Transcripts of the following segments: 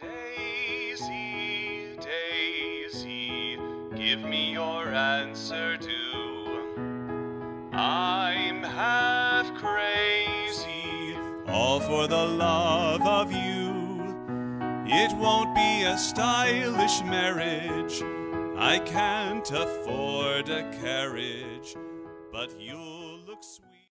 Daisy, Daisy, give me your answer too. I'm half crazy. All for the love of you. It won't be a stylish marriage. I can't afford a carriage, but you'll look sweet.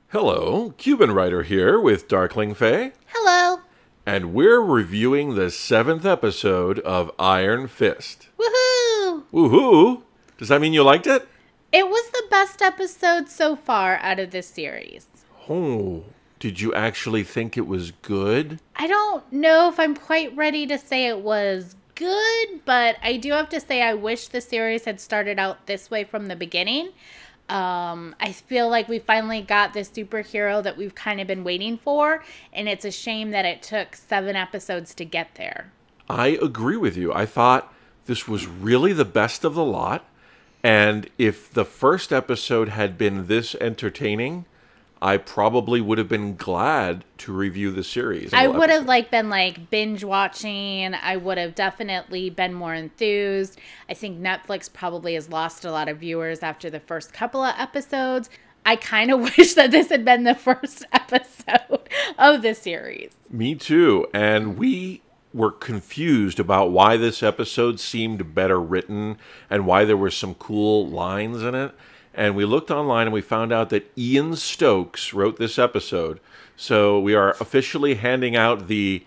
Hello, Cuban Writer here with Darkling Faye. Hello. And we're reviewing the 7th episode of Iron Fist. Woohoo! Woohoo! Does that mean you liked it? It was the best episode so far out of this series. Oh, did you actually think it was good? I don't know if I'm quite ready to say it was good, but I do have to say I wish the series had started out this way from the beginning. I feel like we finally got this superhero that we've kind of been waiting for, and it's a shame that it took 7 episodes to get there. I agree with you. I thought this was really the best of the lot, and if the first episode had been this entertaining, I probably would have been glad to review the series. I would have been binge watching. I would have definitely been more enthused. I think Netflix probably has lost a lot of viewers after the first couple of episodes. I kind of wish that this had been the first episode of the series. Me too. And we were confused about why this episode seemed better written and why there were some cool lines in it. And we looked online and we found out that Ian Stokes wrote this episode. So we are officially handing out the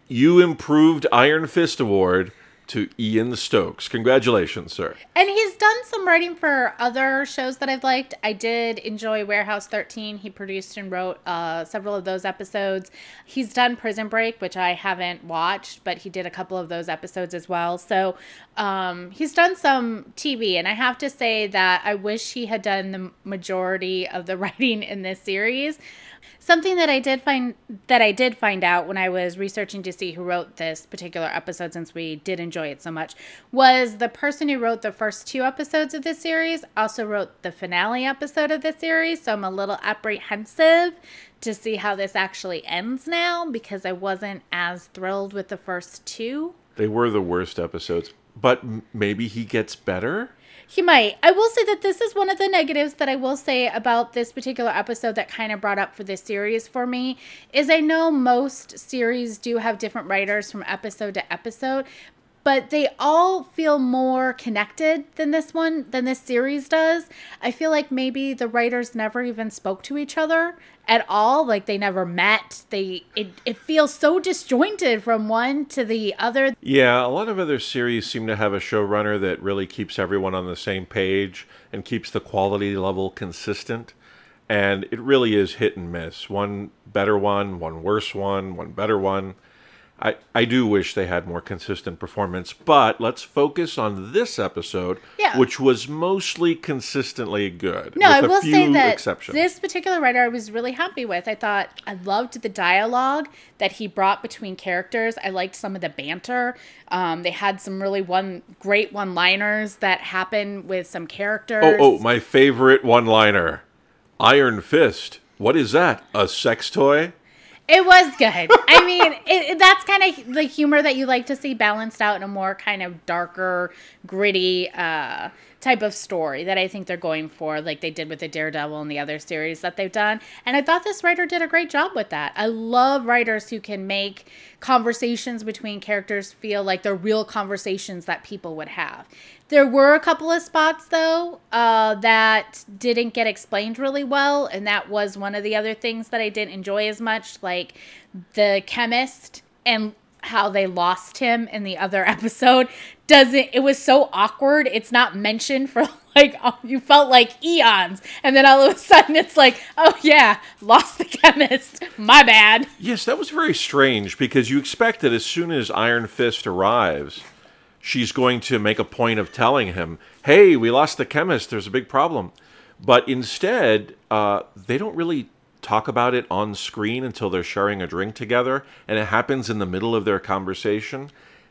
You Improved Iron Fist Award to Ian Stokes. Congratulations, sir. And he's done some writing for other shows that I've liked. I did enjoy Warehouse 13. He produced and wrote several of those episodes. He's done Prison Break, which I haven't watched, but he did a couple of those episodes as well. So he's done some TV, and I have to say that I wish he had done the majority of the writing in this series. Something that I did find out when I was researching to see who wrote this particular episode, since we did enjoy it so much, was the person who wrote the first 2 episodes of this series also wrote the finale episode of this series. So I'm a little apprehensive to see how this actually ends now, because I wasn't as thrilled with the first 2. They were the worst episodes, but maybe he gets better? He might. I will say that this is one of the negatives that I will say about this particular episode that kind of brought up for this series for me, is I know most series do have different writers from episode to episode, but they all feel more connected than this series does. I feel like maybe the writers never even spoke to each other at all. Like, they never met. It feels so disjointed from one to the other. Yeah, a lot of other series seem to have a showrunner that really keeps everyone on the same page and keeps the quality level consistent. And it really is hit and miss. One better one worse one better one. I do wish they had more consistent performance, but let's focus on this episode, which was mostly consistently good. No, I will say that exceptions. This particular writer I was really happy with. I loved the dialogue that he brought between characters. I liked some of the banter. They had some really great one-liners that happened with some characters. Oh, my favorite one-liner. Iron Fist. What is that? A sex toy? It was good. I mean, that's kind of the humor that you like to see balanced out in a more kind of darker, gritty type of story that I think they're going for, like they did with the Daredevil and the other series that they've done. And I thought this writer did a great job with that. I love writers who can make conversations between characters feel like they're real conversations that people would have. There were a couple of spots, though, that didn't get explained really well, and that was one of the other things that I didn't enjoy as much, like the chemist and how they lost him in the other episode. It was so awkward. It's not mentioned for you felt like eons, and then all of a sudden it's like, oh yeah, lost the chemist, my bad. Yes, that was very strange, because you expect that as soon as Iron Fist arrives, she's going to make a point of telling him, hey, we lost the chemist, there's a big problem. But instead, they don't really talk about it on screen until they're sharing a drink together, and it happens in the middle of their conversation.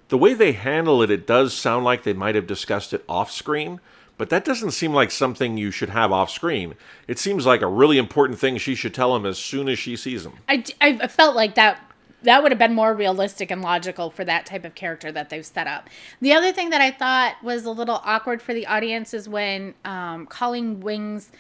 The way they handle it, it does sound like they might have discussed it off screen, but that doesn't seem like something you should have off screen. It seems like a really important thing she should tell him as soon as she sees him. I felt like that would have been more realistic and logical for that type of character that they've set up. The other thing that I thought was a little awkward for the audience is when Colleen Wing's,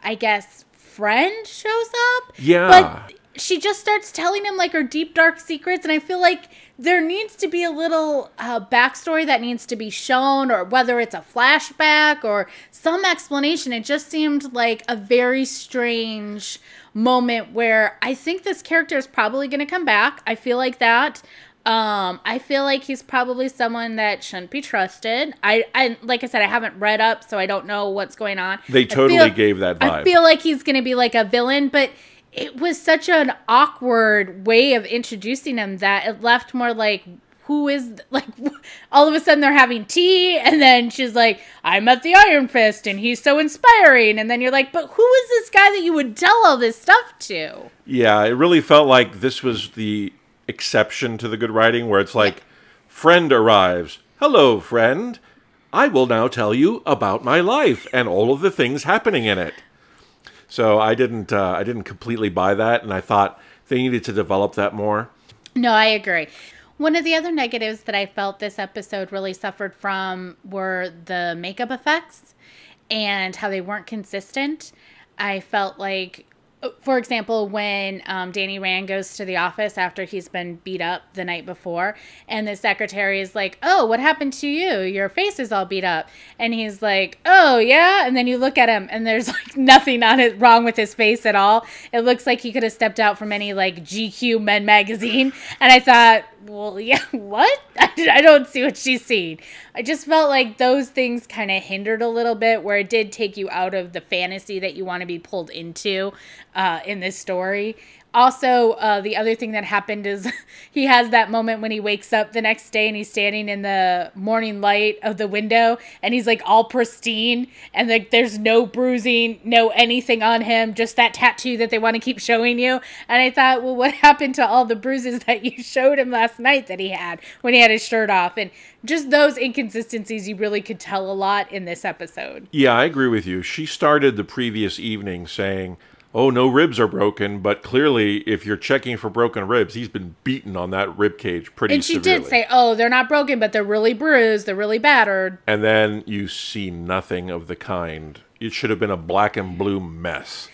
I guess, friend shows up. Yeah. But she just starts telling him like her deep, dark secrets. And I feel like there needs to be a little backstory that needs to be shown, or whether it's a flashback or some explanation. It just seemed like a very strange moment where I think this character is probably going to come back. I feel like that. I feel like he's probably someone that shouldn't be trusted. I like I said, I haven't read up, so I don't know what's going on. They totally gave that vibe. I feel like he's going to be like a villain, but it was such an awkward way of introducing him that it left more like, who is, like, all of a sudden they're having tea, and then she's like, I met the Iron Fist, and he's so inspiring. And then you're like, but who is this guy that you would tell all this stuff to? Yeah, it really felt like this was the exception to the good writing, where it's like, friend arrives. Hello, friend. I will now tell you about my life and all of the things happening in it. So I didn't completely buy that, and I thought they needed to develop that more. No, I agree. One of the other negatives that I felt this episode really suffered from were the makeup effects and how they weren't consistent. I felt like, for example, when Danny Rand goes to the office after he's been beat up the night before, and the secretary is like, oh, what happened to you? Your face is all beat up. And he's like, oh, yeah? And then you look at him, and there's like nothing wrong with his face at all. It looks like he could have stepped out from any like GQ Men magazine. And I thought, well, yeah, what? I don't see what she's seeing. I just felt like those things kind of hindered a little bit, where it did take you out of the fantasy that you want to be pulled into in this story. Also, the other thing that happened is he has that moment when he wakes up the next day and he's standing in the morning light of the window and he's like all pristine and like there's no bruising, no anything on him, just that tattoo that they want to keep showing you. And I thought, well, what happened to all the bruises that you showed him last night that he had when he had his shirt off? And just those inconsistencies, you really could tell a lot in this episode. Yeah, I agree with you. She started the previous evening saying, oh, no ribs are broken, but clearly if you're checking for broken ribs, he's been beaten on that rib cage pretty severely. And she did say, oh, they're not broken, but they're really bruised, they're really battered. And then you see nothing of the kind. It should have been a black and blue mess.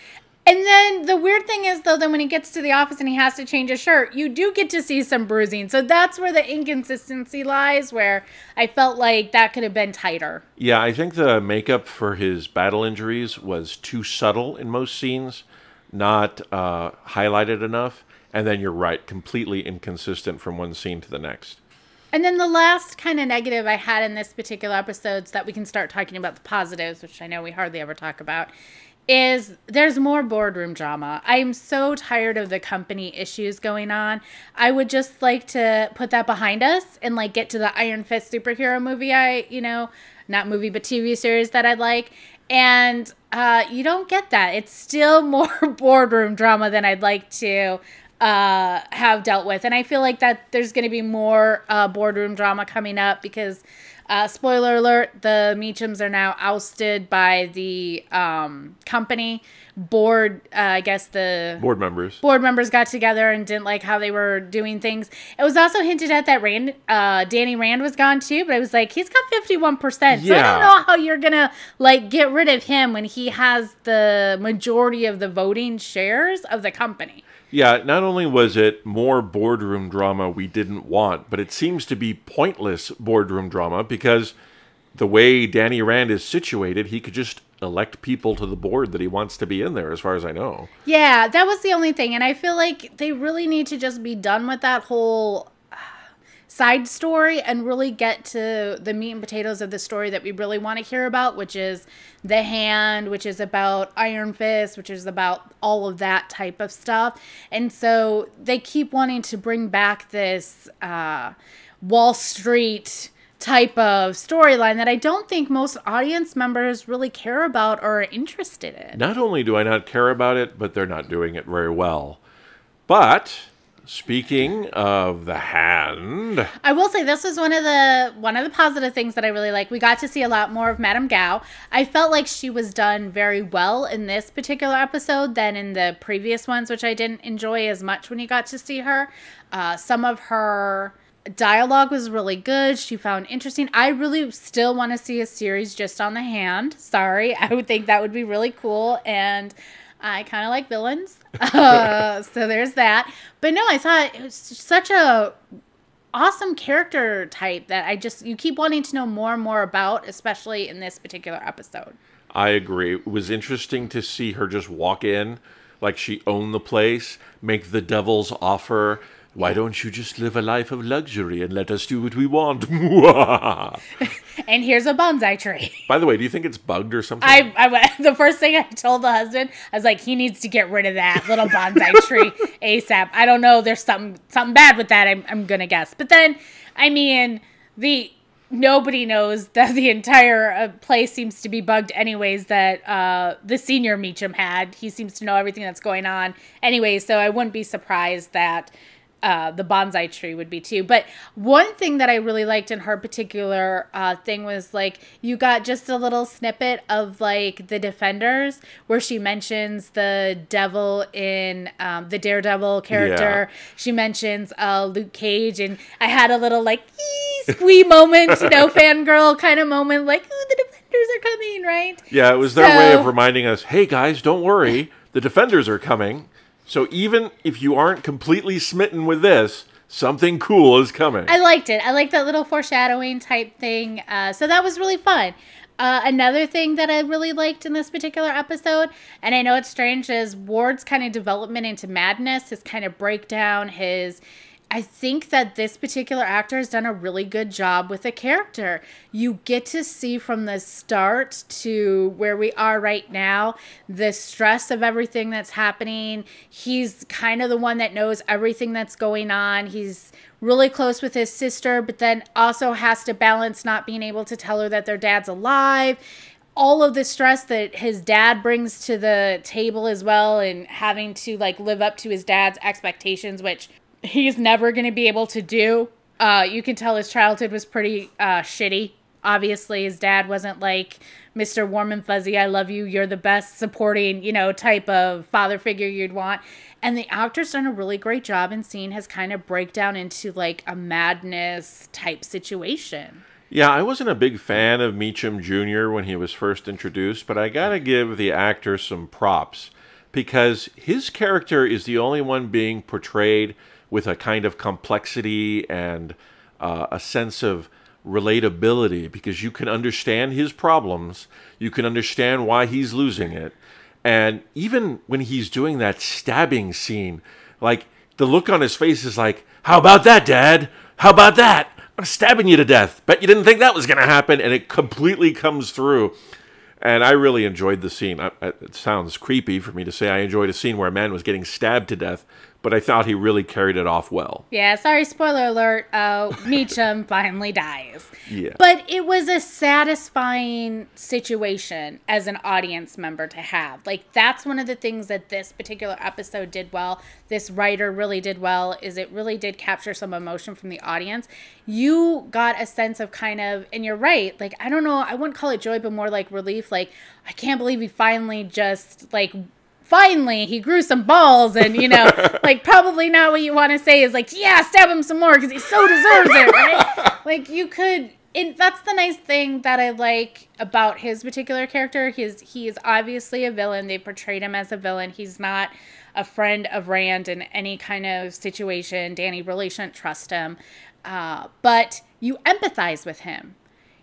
And then the weird thing is, though, that when he gets to the office and he has to change his shirt, you do get to see some bruising. So that's where the inconsistency lies, where I felt like that could have been tighter. Yeah, I think the makeup for his battle injuries was too subtle in most scenes, not highlighted enough. And then you're right, completely inconsistent from one scene to the next. And then the last kind of negative I had in this particular episode, so that we can start talking about the positives, which I know we hardly ever talk about, is there's more boardroom drama. I am so tired of the company issues going on. I would just like to put that behind us and like get to the Iron Fist superhero movie not movie, but TV series that I'd like. And you don't get that. It's still more boardroom drama than I'd like to have dealt with. And I feel like that there's going to be more boardroom drama coming up because spoiler alert, the Meachams are now ousted by the company board. I guess the board members got together and didn't like how they were doing things. It was also hinted at that Danny Rand was gone too, but I was like, he's got 51%. So I don't know how you're gonna like get rid of him when he has the majority of the voting shares of the company. Yeah, not only was it more boardroom drama we didn't want, but it seems to be pointless boardroom drama because the way Danny Rand is situated, he could just elect people to the board that he wants to be in there, as far as I know. Yeah, that was the only thing. And I feel like they really need to just be done with that whole side story and really get to the meat and potatoes of the story that we really want to hear about, which is the Hand, which is about Iron Fist, which is about all of that type of stuff. And so they keep wanting to bring back this Wall Street type of storyline that I don't think most audience members really care about or are interested in. Not only do I not care about it, but they're not doing it very well. But Speaking of the hand, I will say this was one of the positive things that I really like. We got to see a lot more of Madame Gao. I felt like she was done very well in this particular episode than in the previous ones, which I didn't enjoy as much when you got to see her. Some of her dialogue was really good. She found interesting. I really still want to see a series just on the hand. Sorry, I would think that would be really cool, and I kind of like villains. So there's that. But no, I thought it was such a awesome character type that you keep wanting to know more and more about, especially in this particular episode. I agree. It was interesting to see her just walk in like she owned the place, make the devil's offer. Why don't you just live a life of luxury and let us do what we want? And here's a bonsai tree. By the way, do you think it's bugged or something? The first thing I told the husband, I was like, he needs to get rid of that little bonsai tree ASAP. I don't know. There's something bad with that, I'm going to guess. But then, I mean, nobody knows that the entire place seems to be bugged anyways, that the senior Meacham had. He seems to know everything that's going on anyway, so I wouldn't be surprised that the bonsai tree would be too. But one thing that I really liked in her particular thing was, like, you got just a little snippet of, like, the Defenders, where she mentions the devil in the Daredevil character. Yeah. She mentions Luke Cage, and I had a little, like, squee moment, fangirl kind of moment, like, ooh, the Defenders are coming, right? Yeah, it was their way of reminding us, hey, guys, don't worry, the Defenders are coming. So even if you aren't completely smitten with this, something cool is coming. I liked it. I liked that little foreshadowing type thing. So that was really fun. Another thing that I really liked in this particular episode, and I know it's strange, is Ward's kind of development into madness, his kind of breakdown, I think that this particular actor has done a really good job with the character. You get to see from the start to where we are right now, the stress of everything that's happening. He's kind of the one that knows everything that's going on. He's really close with his sister, but then also has to balance not being able to tell her that their dad's alive. All of the stress that his dad brings to the table as well, and having to, like, live up to his dad's expectations, which he's never going to be able to do. You can tell his childhood was pretty shitty. Obviously, his dad wasn't like Mr. Warm and Fuzzy, I love you, you're the best supporting, type of father figure you'd want. And the actor's done a really great job in seeing his kind of breakdown into, like, a madness type situation. Yeah, I wasn't a big fan of Meacham Jr. when he was first introduced, but I gotta give the actor some props, because his character is the only one being portrayed with a kind of complexity and a sense of relatability, because you can understand his problems, you can understand why he's losing it, and even when he's doing that stabbing scene, like, the look on his face is like, how about that, Dad? How about that? I'm stabbing you to death. Bet you didn't think that was going to happen, and it completely comes through. And I really enjoyed the scene. It sounds creepy for me to say I enjoyed a scene where a man was getting stabbed to death, but I thought he really carried it off well. Yeah, sorry, spoiler alert. Meacham finally dies. Yeah. But it was a satisfying situation as an audience member to have. Like, that's one of the things that this particular episode did well, this writer really did well, is it really did capture some emotion from the audience. You got a sense of kind of, and you're right, like, I don't know, I wouldn't call it joy, but more like relief. Like, I can't believe he finally just, like, he grew some balls, and, like, probably not what you want to say is, like, yeah, stab him some more because he so deserves it, right? Like, you could, that's the nice thing that I like about his particular character. He is obviously a villain. They portrayed him as a villain. He's not a friend of Rand in any kind of situation. Danny really shouldn't trust him. But you empathize with him.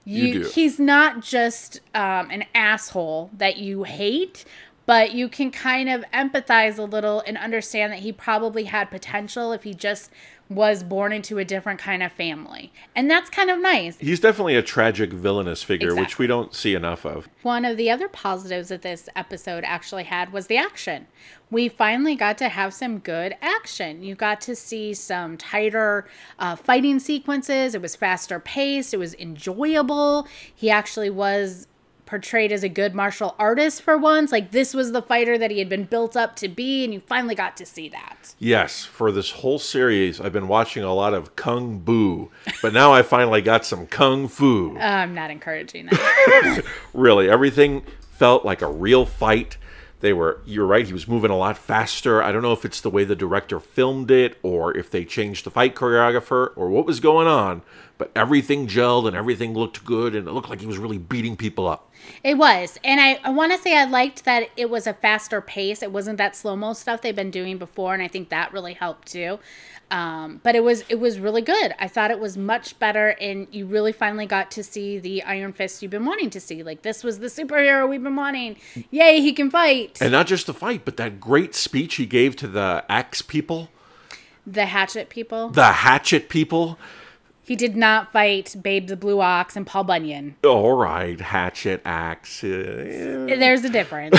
You do. He's not just an asshole that you hate, but you can kind of empathize a little and understand that he probably had potential if he just was born into a different kind of family. And that's kind of nice. He's definitely a tragic villainous figure, Exactly. which we don't see enough of. One of the other positives that this episode actually had was the action. We finally got to have some good action. You got to see some tighter fighting sequences. It was faster paced. It was enjoyable. He actually was portrayed as a good martial artist for once. Like, this was the fighter that he had been built up to be, and you finally got to see that. Yes, for this whole series, I've been watching a lot of Kung Bu, but now I finally got some Kung Fu. I'm not encouraging that. Really, everything felt like a real fight. You're right, he was moving a lot faster. I don't know if it's the way the director filmed it or if they changed the fight choreographer or what was going on, but everything gelled and everything looked good and it looked like he was really beating people up. It was. And I want to say I liked that it was a faster pace. It wasn't that slow-mo stuff they've been doing before, and I think that really helped too. But it was really good. I thought it was much better, and you really finally got to see the Iron Fist you've been wanting to see. Like, this was the superhero we've been wanting. Yay, he can fight. And not just the fight, but that great speech he gave to the axe people. The hatchet people. The hatchet people. He did not fight Babe the Blue Ox and Paul Bunyan. All right, hatchet, axe. There's a difference.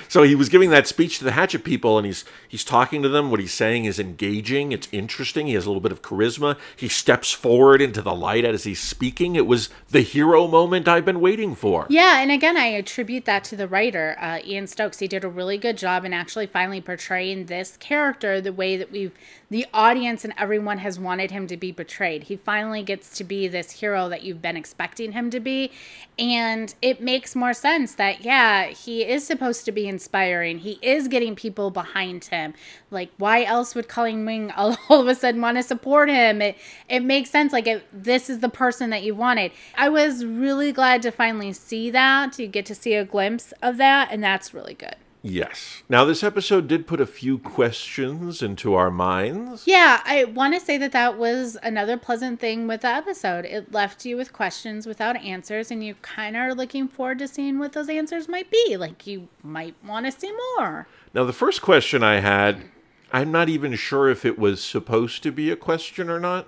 So he was giving that speech to the hatchet people, and he's talking to them. What he's saying is engaging. It's interesting. He has a little bit of charisma. He steps forward into the light as he's speaking. It was the hero moment I've been waiting for. Yeah, and again, I attribute that to the writer, Ian Stokes. He did a really good job in actually finally portraying this character the way that the audience and everyone has wanted him to be portrayed. He finally gets to be this hero that you've been expecting him to be. And it makes more sense that, yeah, he is supposed to be inspiring. He is getting people behind him. Like, why else would Colleen Wing all of a sudden want to support him? It makes sense. Like, this is the person that you wanted. I was really glad to finally see that, to get to see a glimpse of that, and that's really good. Yes. Now, this episode did put a few questions into our minds. Yeah, I want to say that was another pleasant thing with the episode. It left you with questions without answers, and you kind of are looking forward to seeing what those answers might be. Like, you might want to see more. Now, the first question I had, I'm not even sure if it was supposed to be a question or not,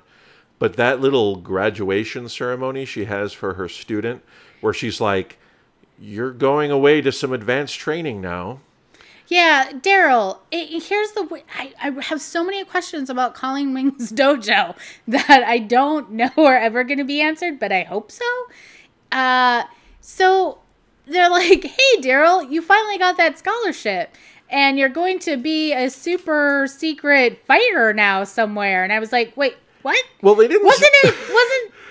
but that little graduation ceremony she has for her student, where she's like, "You're going away to some advanced training now." Yeah, Daryl, here's the... I have so many questions about Colleen Wing's dojo that I don't know are ever going to be answered, but I hope so. So they're like, "Hey, Daryl, you finally got that scholarship, and you're going to be a super secret fighter now somewhere." And I was like, wait, what? Well, they didn't...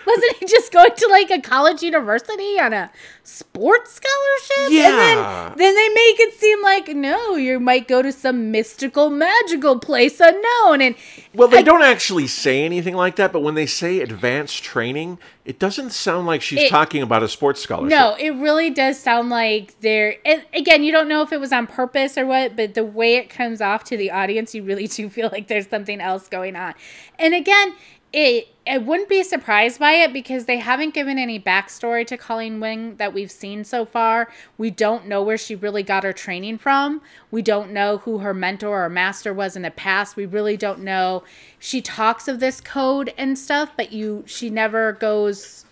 Wasn't he just going to like a college university on a sports scholarship? Yeah. And then they make it seem like, no, you might go to some mystical, magical place unknown. And well, they don't actually say anything like that, but when they say advanced training, it doesn't sound like she's talking about a sports scholarship. No, it really does sound like they're... Again, you don't know if it was on purpose or what, but the way it comes off to the audience, you really do feel like there's something else going on. And again... I wouldn't be surprised by it because they haven't given any backstory to Colleen Wing that we've seen so far. We don't know where she really got her training from. We don't know who her mentor or master was in the past. We really don't know. She talks of this code and stuff, but she never goes...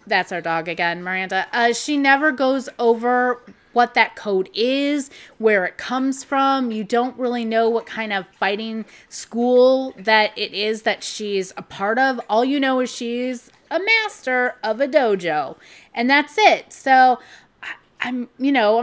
That's our dog again, Miranda. She never goes over what that code is, where it comes from. You don't really know what kind of fighting school that it is that she's a part of. All you know is she's a master of a dojo, and that's it. So I'm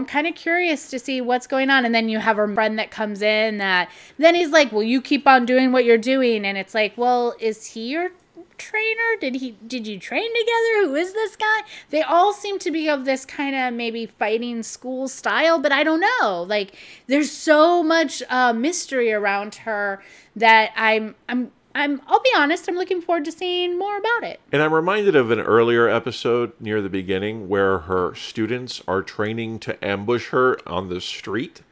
kind of curious to see what's going on. And then you have her friend that comes in that then he's like, "Well, you keep on doing what you're doing." And it's like, well, is he your trainer? Did you train together? Who is this guy? They all seem to be of this kind of maybe fighting school style, but I don't know. Like, there's so much mystery around her that I'll be honest, I'm looking forward to seeing more about it. And I'm reminded of an earlier episode near the beginning where her students are training to ambush her on the street.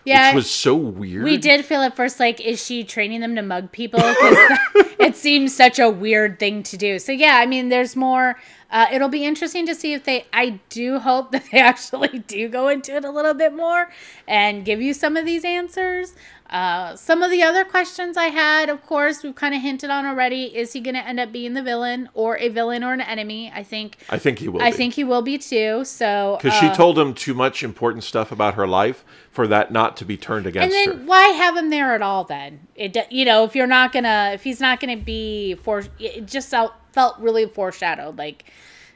Yeah, which was so weird. We did feel at first like, is she training them to mug people? Because it seems such a weird thing to do. So yeah, I mean, there's more. It'll be interesting to see if I do hope that they actually do go into it a little bit more and give you some of these answers. Some of the other questions I had, of course, we've kind of hinted on already. Is he going to end up being the villain or an enemy? I think he will. I think he will be too. So because she told him too much important stuff about her life for that not to be turned against her. And then why have him there at all? Then if he's not gonna be it just felt really foreshadowed. Like,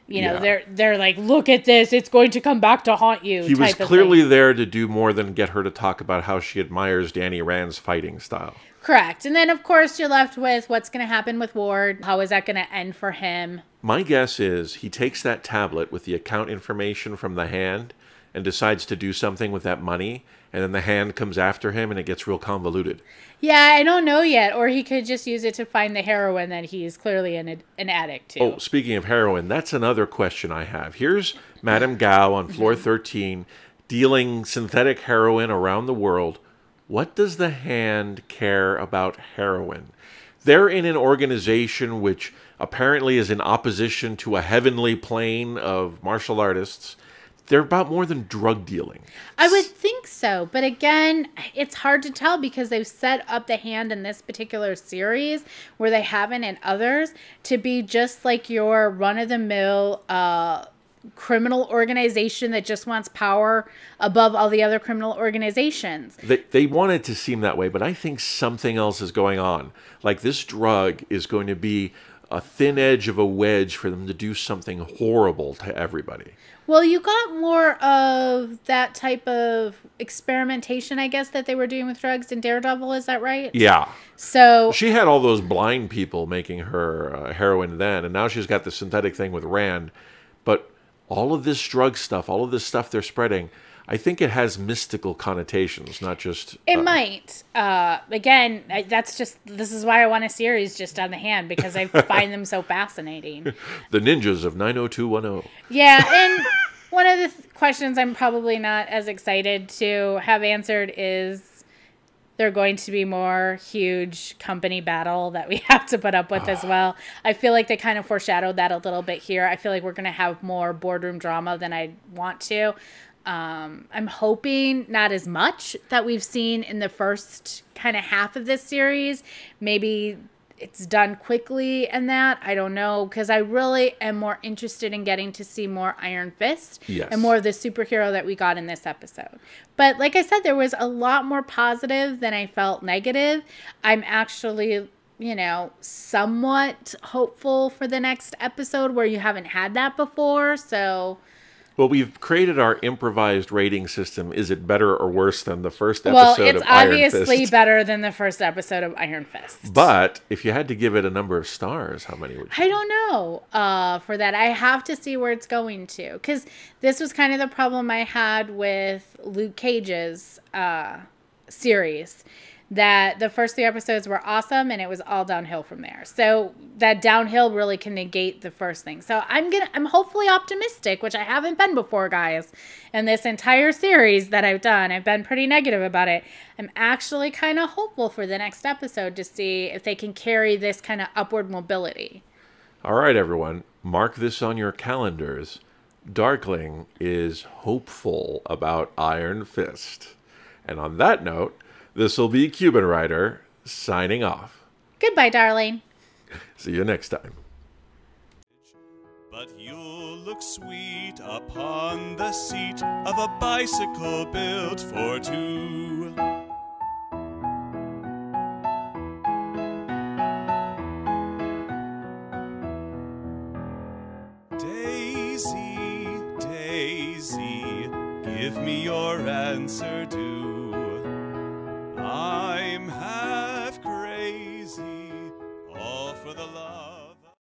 You know, Yeah. they're like, look at this, it's going to come back to haunt you. He was type of clearly thing. there to do more than get her to talk about how she admires Danny Rand's fighting style. Correct. And then, of course, you're left with what's going to happen with Ward. How is that going to end for him? My guess is he takes that tablet with the account information from the hand and decides to do something with that money, and then the hand comes after him and it gets real convoluted. Yeah, I don't know yet. Or he could just use it to find the heroin that he's clearly an addict to. Oh, speaking of heroin, that's another question I have. Here's Madame Gao on floor 13 dealing synthetic heroin around the world. What does the hand care about heroin? They're in an organization which apparently is in opposition to a heavenly plane of martial artists. They're about more than drug dealing. I would think so. But again, it's hard to tell because they've set up the hand in this particular series where they haven't in others to be just like your run-of-the-mill criminal organization that just wants power above all the other criminal organizations. They want it to seem that way, but I think something else is going on. Like this drug is going to be a thin edge of a wedge for them to do something horrible to everybody. Well, you got more of that type of experimentation, I guess, that they were doing with drugs in Daredevil. Is that right? Yeah. So She had all those blind people making her heroin then, and now she's got the synthetic thing with Rand. But all of this drug stuff, all of this stuff they're spreading, I think it has mystical connotations, not just... it might. Again, this is why I want a series just on the hand, because I find them so fascinating. the ninjas of 90210. Yeah, and one of the questions I'm probably not as excited to have answered is there going to be more huge company battle that we have to put up with as well. I feel like they kind of foreshadowed that a little bit here. I feel like we're going to have more boardroom drama than I want to. I'm hoping not as much that we've seen in the first kind of half of this series. Maybe it's done quickly and that. I don't know, because I really am more interested in getting to see more Iron Fist and more of the superhero that we got in this episode. But like I said, there was a lot more positive than I felt negative. I'm actually, somewhat hopeful for the next episode where you haven't had that before. So... Well, we've created our improvised rating system. Is it better or worse than the first episode well, of it's Iron Fist? obviously better than the first episode of Iron Fist. But if you had to give it a number of stars, how many would you? I don't know for that. I have to see where it's going to. Because this was kind of the problem I had with Luke Cage's series. That the first 3 episodes were awesome and it was all downhill from there. So that downhill really can negate the first thing. So I'm hopefully optimistic, which I haven't been before, guys. And this entire series that I've done, I've been pretty negative about it. I'm actually kind of hopeful for the next episode to see if they can carry this kind of upward mobility. All right, everyone, mark this on your calendars. Darkling is hopeful about Iron Fist. And on that note, this will be Cuban Rider signing off. Goodbye, darling. See you next time. But you'll look sweet upon the seat of a bicycle built for two. Daisy, Daisy, give me your answer, do.